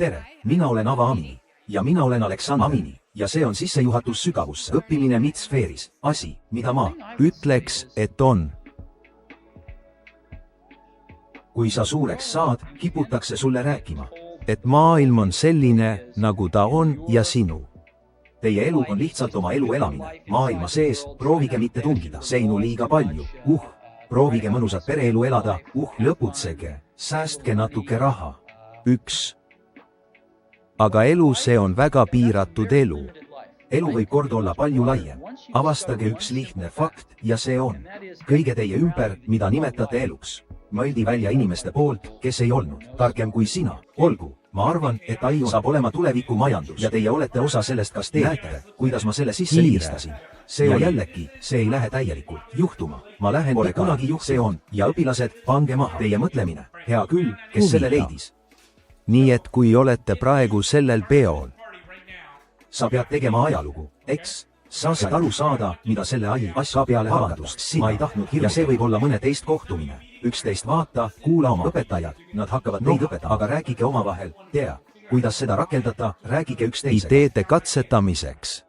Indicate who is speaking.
Speaker 1: tere, mina olen Ava Amini ja mina olen Aleksander Amini ja see on sissejuhatus sügavusse. Õppimine midsfeeris, asi, mida ma
Speaker 2: ütleks, et on.
Speaker 1: Kui sa suureks saad, kiputakse sulle rääkima,
Speaker 2: et maailm on selline, nagu ta on ja sinu.
Speaker 1: Teie elu on lihtsalt oma elu elamine, maailma sees, proovige mitte tungida seinu liiga palju, proovige mõnusat pereelu elada, lõputsege, säästke natuke raha.
Speaker 2: 1. Aga elu see on väga piiratud elu.
Speaker 1: Elu võib kord olla palju laiem. Avastage üks lihtne fakt ja see on kõige teie ümber, mida nimetate eluks. Mõeldi välja inimeste poolt, kes ei olnud targem kui sina. Olgu, ma arvan, et AI saab olema tuleviku majandus ja teie olete osa sellest. Kas te näete, kuidas ma selle sisse liistasin? See on jällegi, see ei lähe täielikult juhtuma. Ma lähen pole kunagi see on ja õpilased, pange maha teie mõtlemine. Hea küll, kes selle leidis.
Speaker 2: Nii et kui olete praegu sellel peol,
Speaker 1: sa pead tegema ajalugu, eks? Sa saad aru saada, mida selle AI asja peale vabandust. Ma ei tahtnud hirmuda. Ja see võib olla mõne teist kohtumine. 11 vaata, kuula oma õpetajad, nad hakkavad neid õpetama, aga rääkige omavahel, tea, kuidas seda rakendada, rääkige üksteisega.
Speaker 2: ideede katsetamiseks